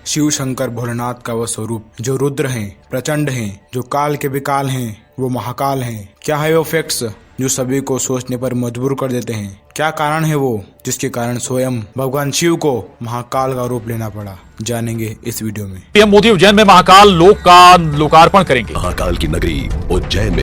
शिव शंकर भोलेनाथ का वह स्वरूप जो रुद्र हैं, प्रचंड हैं, जो काल के भी काल हैं, वो महाकाल हैं। क्या है वो फैक्ट्स जो सभी को सोचने पर मजबूर कर देते हैं? क्या कारण है वो जिसके कारण स्वयं भगवान शिव को महाकाल का रूप लेना पड़ा? जानेंगे इस वीडियो में। पीएम मोदी उज्जैन में महाकाल लोक का लोकार्पण करेंगे। महाकाल की नगरी उज्जैन में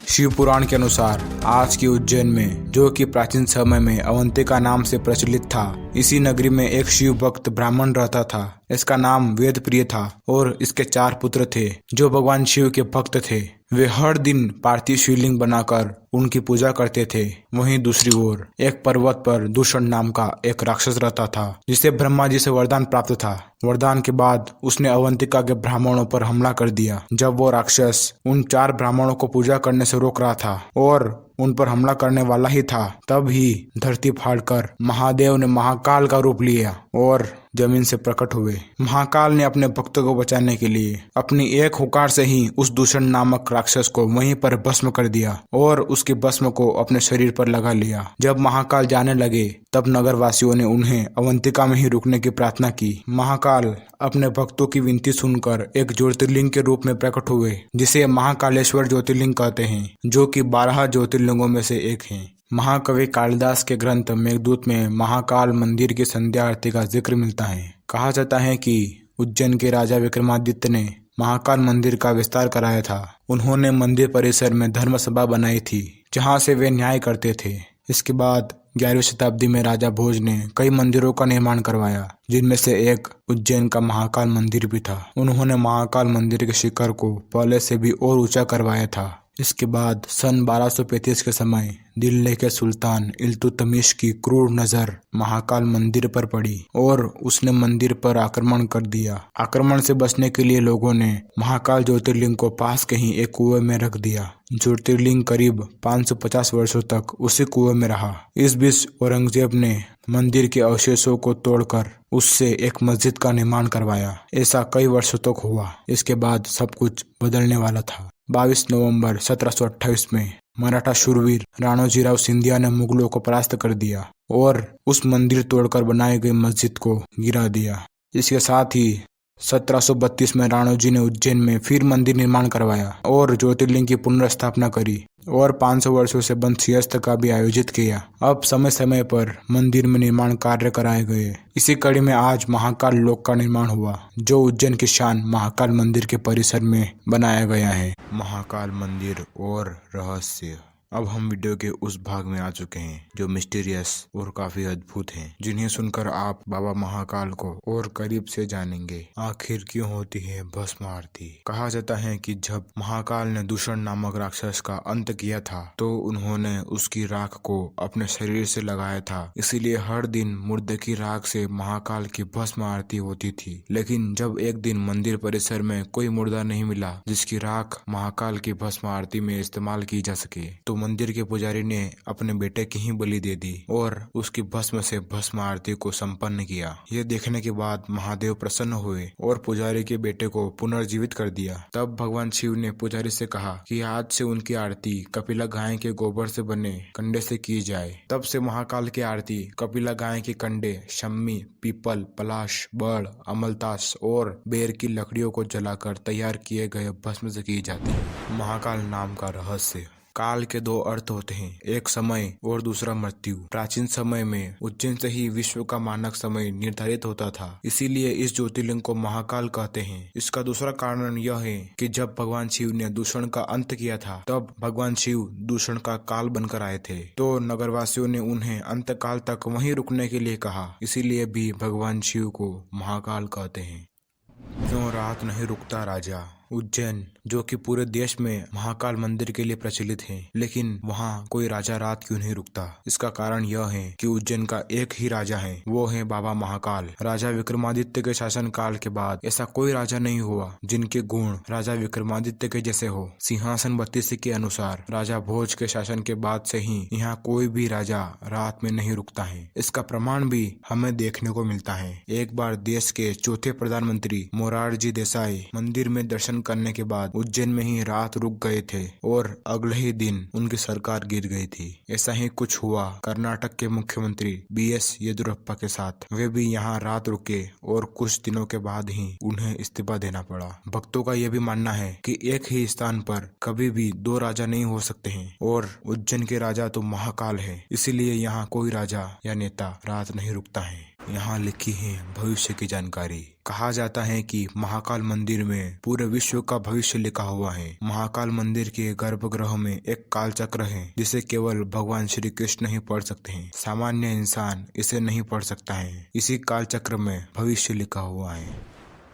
शिव पुराण के अनुसार आज की उज्जैन में, जो कि प्राचीन समय में अवंतिका नाम से प्रचलित था, इसी नगरी में एक शिव भक्त ब्राह्मण रहता था। इसका नाम वेद प्रिय था और इसके 4 पुत्र थे जो भगवान शिव के भक्त थे। वे हर दिन पार्थिव शिवलिंग बनाकर उनकी पूजा करते थे। वहीं दूसरी ओर एक पर्वत पर दूषण नाम का एक राक्षस रहता था जिसे ब्रह्मा जी से वरदान प्राप्त था। वरदान के बाद उसने अवंतिका के ब्राह्मणों पर हमला कर दिया। जब वो राक्षस उन 4 ब्राह्मणों को पूजा करने से रोक रहा था और उन पर हमला करने वाला ही था, तब ही धरती फाड़कर महादेव ने महाकाल का रूप लिया और जमीन से प्रकट हुए। महाकाल ने अपने भक्तों को बचाने के लिए अपनी एक हुंकार से ही उस दूषण नामक राक्षस को वहीं पर भस्म कर दिया और उसकी भस्म को अपने शरीर पर लगा लिया। जब महाकाल जाने लगे तब नगरवासियों ने उन्हें अवंतिका में ही रुकने की प्रार्थना की। महाकाल अपने भक्तों की विनती सुनकर एक ज्योतिर्लिंग के रूप में प्रकट हुए जिसे महाकालेश्वर ज्योतिर्लिंग कहते हैं, जो कि 12 ज्योतिर्लिंगों में से एक है। महाकवि कालिदास के ग्रंथ मेघदूत में महाकाल मंदिर की संध्या आरती का जिक्र मिलता है। कहा जाता है कि उज्जैन के राजा विक्रमादित्य ने महाकाल मंदिर का विस्तार कराया था। उन्होंने मंदिर परिसर में धर्म सभा बनाई थी जहां से वे न्याय करते थे। इसके बाद 11वीं शताब्दी में राजा भोज ने कई मंदिरों का निर्माण करवाया, जिनमें से एक उज्जैन का महाकाल मंदिर भी था। उन्होंने महाकाल मंदिर के शिखर को पहले से भी और ऊंचा करवाया था। इसके बाद सन 1235 के समय दिल्ली के सुल्तान इल्तुतमिश की क्रूर नजर महाकाल मंदिर पर पड़ी और उसने मंदिर पर आक्रमण कर दिया। आक्रमण से बचने के लिए लोगों ने महाकाल ज्योतिर्लिंग को पास कहीं एक कुएं में रख दिया। ज्योतिर्लिंग करीब 550 वर्षों तक उसी कुएं में रहा। इस बीच औरंगजेब ने मंदिर के अवशेषों को तोड़कर उससे एक मस्जिद का निर्माण करवाया। ऐसा कई वर्षों तक हुआ। इसके बाद सब कुछ बदलने वाला था। 22 नवंबर 1728 में मराठा शूरवीर राणोजीराव सिंधिया ने मुगलों को परास्त कर दिया और उस मंदिर तोड़कर बनाई गई मस्जिद को गिरा दिया। इसके साथ ही 1732 में राणोजी ने उज्जैन में फिर मंदिर निर्माण करवाया और ज्योतिर्लिंग की पुनर्स्थापना करी और 500 वर्षों से बंद सियस्त का भी आयोजित किया। अब समय समय पर मंदिर में निर्माण कार्य कराए गए। इसी कड़ी में आज महाकाल लोक का निर्माण हुआ, जो उज्जैन की शान महाकाल मंदिर के परिसर में बनाया गया है। महाकाल मंदिर और रहस्य। अब हम वीडियो के उस भाग में आ चुके हैं जो मिस्टीरियस और काफी अद्भुत हैं, जिन्हें सुनकर आप बाबा महाकाल को और करीब से जानेंगे। आखिर क्यों होती है भस्म आरती? कहा जाता है कि जब महाकाल ने दूषण नामक राक्षस का अंत किया था तो उन्होंने उसकी राख को अपने शरीर से लगाया था। इसीलिए हर दिन मुर्दे की राख से महाकाल की भस्म आरती होती थी। लेकिन जब एक दिन मंदिर परिसर में कोई मुर्दा नहीं मिला जिसकी राख महाकाल की भस्म आरती में इस्तेमाल की जा सके, तो मंदिर के पुजारी ने अपने बेटे की ही बलि दे दी और उसकी भस्म से भस्म आरती को संपन्न किया। यह देखने के बाद महादेव प्रसन्न हुए और पुजारी के बेटे को पुनर्जीवित कर दिया। तब भगवान शिव ने पुजारी से कहा कि आज से उनकी आरती कपिला गाय के गोबर से बने कंडे से की जाए। तब से महाकाल की आरती कपिला गाय के कंडे, शम्मी, पीपल, पलाश, बड़, अमलतास और बेर की लकड़ियों को जलाकर तैयार किए गए भस्म से की जाती है। महाकाल नाम का रहस्य। काल के 2 अर्थ होते हैं, एक समय और दूसरा मृत्यु। प्राचीन समय में उज्जैन से ही विश्व का मानक समय निर्धारित होता था, इसीलिए इस ज्योतिर्लिंग को महाकाल कहते हैं। इसका दूसरा कारण यह है कि जब भगवान शिव ने दूषण का अंत किया था तब भगवान शिव दूषण का काल बनकर आए थे, तो नगरवासियों ने उन्हें अंत काल तक वहीं रुकने के लिए कहा। इसीलिए भी भगवान शिव को महाकाल कहते हैं। क्यों रात नहीं रुकता राजा? उज्जैन, जो कि पूरे देश में महाकाल मंदिर के लिए प्रचलित है, लेकिन वहाँ कोई राजा रात क्यों नहीं रुकता? इसका कारण यह है कि उज्जैन का एक ही राजा है, वो है बाबा महाकाल। राजा विक्रमादित्य के शासन काल के बाद ऐसा कोई राजा नहीं हुआ जिनके गुण राजा विक्रमादित्य के जैसे हो। सिंहासन बत्तीसी के अनुसार राजा भोज के शासन के बाद से ही यहाँ कोई भी राजा रात में नहीं रुकता है। इसका प्रमाण भी हमें देखने को मिलता है। एक बार देश के चौथे प्रधानमंत्री मोरारजी देसाई मंदिर में दर्शन दर्शन करने के बाद उज्जैन में ही रात रुक गए थे और अगले ही दिन उनकी सरकार गिर गई थी। ऐसा ही कुछ हुआ कर्नाटक के मुख्यमंत्री BS येदियुरप्पा के साथ। वे भी यहाँ रात रुके और कुछ दिनों के बाद ही उन्हें इस्तीफा देना पड़ा। भक्तों का यह भी मानना है कि एक ही स्थान पर कभी भी दो राजा नहीं हो सकते हैं और उज्जैन के राजा तो महाकाल है, इसीलिए यहाँ कोई राजा या नेता रात नहीं रुकता है। यहाँ लिखी है भविष्य की जानकारी। कहा जाता है कि महाकाल मंदिर में पूरे विश्व का भविष्य लिखा हुआ है। महाकाल मंदिर के गर्भगृह में एक काल चक्र है जिसे केवल भगवान श्री कृष्ण ही पढ़ सकते हैं, सामान्य इंसान इसे नहीं पढ़ सकता है। इसी काल चक्र में भविष्य लिखा हुआ है।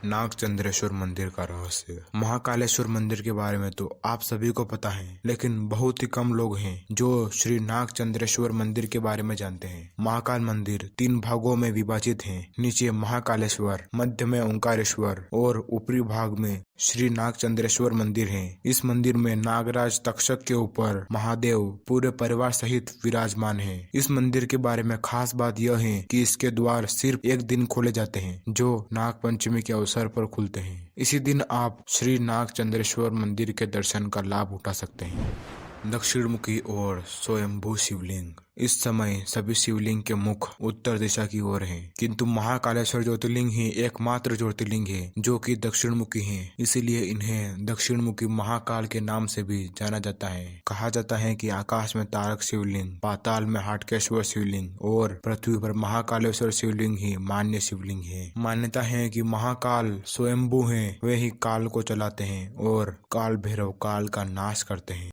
नागचंद्रेश्वर मंदिर का रहस्य। महाकालेश्वर मंदिर के बारे में तो आप सभी को पता है, लेकिन बहुत ही कम लोग हैं जो श्री नागचंद्रेश्वर मंदिर के बारे में जानते हैं। महाकाल मंदिर 3 भागों में विभाजित है। नीचे महाकालेश्वर, मध्य में ओंकारेश्वर और ऊपरी भाग में श्री नागचंद्रेश्वर मंदिर है। इस मंदिर में नागराज तक्षक के ऊपर महादेव पूरे परिवार सहित विराजमान है। इस मंदिर के बारे में खास बात यह है कि इसके द्वार सिर्फ एक दिन खोले जाते हैं, जो नाग पंचमी के अवसर पर खुलते हैं। इसी दिन आप श्री नागचंद्रेश्वर मंदिर के दर्शन का लाभ उठा सकते हैं। दक्षिण मुखी और स्वयंभू शिवलिंग। इस समय सभी शिवलिंग के मुख उत्तर दिशा की ओर हैं, किंतु महाकालेश्वर ज्योतिर्लिंग ही एकमात्र ज्योतिर्लिंग है जो कि दक्षिण मुखी है, इसीलिए इन्हें दक्षिण मुखी महाकाल के नाम से भी जाना जाता है। कहा जाता है कि आकाश में तारक शिवलिंग, पाताल में हाटकेश्वर शिवलिंग और पृथ्वी पर महाकालेश्वर शिवलिंग ही मान्य शिवलिंग है। मान्यता है कि महाकाल स्वयंभू हैं, वे ही काल को चलाते हैं और काल भैरव काल का नाश करते हैं।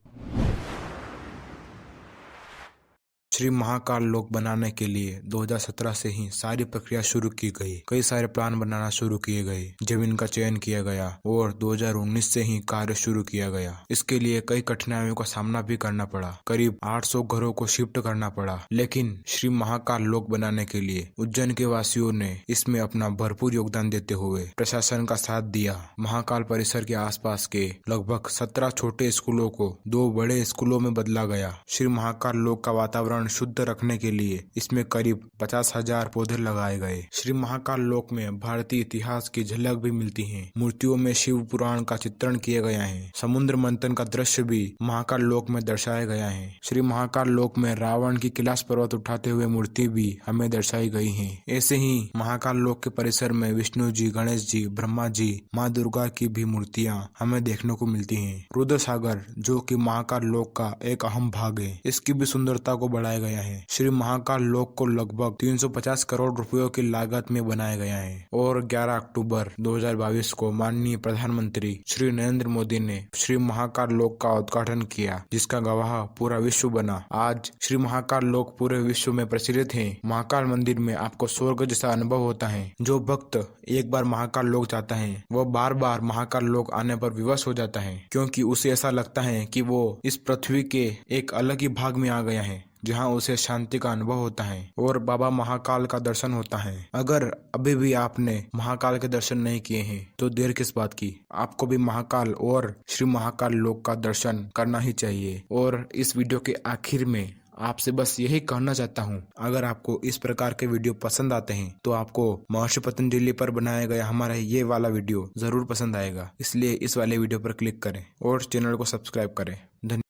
श्री महाकाल लोक बनाने के लिए 2017 से ही सारी प्रक्रिया शुरू की गई। कई सारे प्लान बनाना शुरू किए गए, जमीन का चयन किया गया और 2019 से ही कार्य शुरू किया गया। इसके लिए कई कठिनाइयों का सामना भी करना पड़ा। करीब 800 घरों को शिफ्ट करना पड़ा, लेकिन श्री महाकाल लोक बनाने के लिए उज्जैन के वासियों ने इसमें अपना भरपूर योगदान देते हुए प्रशासन का साथ दिया। महाकाल परिसर के आसपास के लगभग 17 छोटे स्कूलों को 2 बड़े स्कूलों में बदला गया। श्री महाकाल लोक का वातावरण शुद्ध रखने के लिए इसमें करीब 50,000 पौधे लगाए गए। श्री महाकाल लोक में भारतीय इतिहास की झलक भी मिलती है। मूर्तियों में शिव पुराण का चित्रण किया गया है। समुद्र मंथन का दृश्य भी महाकाल लोक में दर्शाया गया है। श्री महाकाल लोक में रावण की कैलाश पर्वत उठाते हुए मूर्ति भी हमें दर्शाई गई है। ऐसे ही महाकाल लोक के परिसर में विष्णु जी, गणेश जी, ब्रह्मा जी, माँ दुर्गा की भी मूर्तियाँ हमें देखने को मिलती है। रुद्र सागर जो कि महाकाल लोक का एक अहम भाग है, इसकी भी सुंदरता को बढ़ाया गया है। श्री महाकाल लोक को लगभग 350 करोड़ रुपयों की लागत में बनाया गया है और 11 अक्टूबर 2022 को माननीय प्रधानमंत्री श्री नरेंद्र मोदी ने श्री महाकाल लोक का उद्घाटन किया, जिसका गवाह पूरा विश्व बना। आज श्री महाकाल लोक पूरे विश्व में प्रचलित है। महाकाल मंदिर में आपको स्वर्ग जैसा अनुभव होता है। जो भक्त एक बार महाकाल लोक जाता है वह बार बार महाकाल लोक आने पर विवश हो जाता है, क्योंकि उसे ऐसा लगता है कि वो इस पृथ्वी के एक अलग ही भाग में आ गया है, जहां उसे शांति का अनुभव होता है और बाबा महाकाल का दर्शन होता है। अगर अभी भी आपने महाकाल के दर्शन नहीं किए हैं तो देर किस बात की, आपको भी महाकाल और श्री महाकाल लोक का दर्शन करना ही चाहिए। और इस वीडियो के आखिर में आपसे बस यही कहना चाहता हूँ, अगर आपको इस प्रकार के वीडियो पसंद आते हैं तो आपको महर्षि पतंजलि पर बनाया गया हमारा ये वाला वीडियो जरूर पसंद आएगा। इसलिए इस वाले वीडियो पर क्लिक करें और चैनल को सब्सक्राइब करें। धन्यवाद।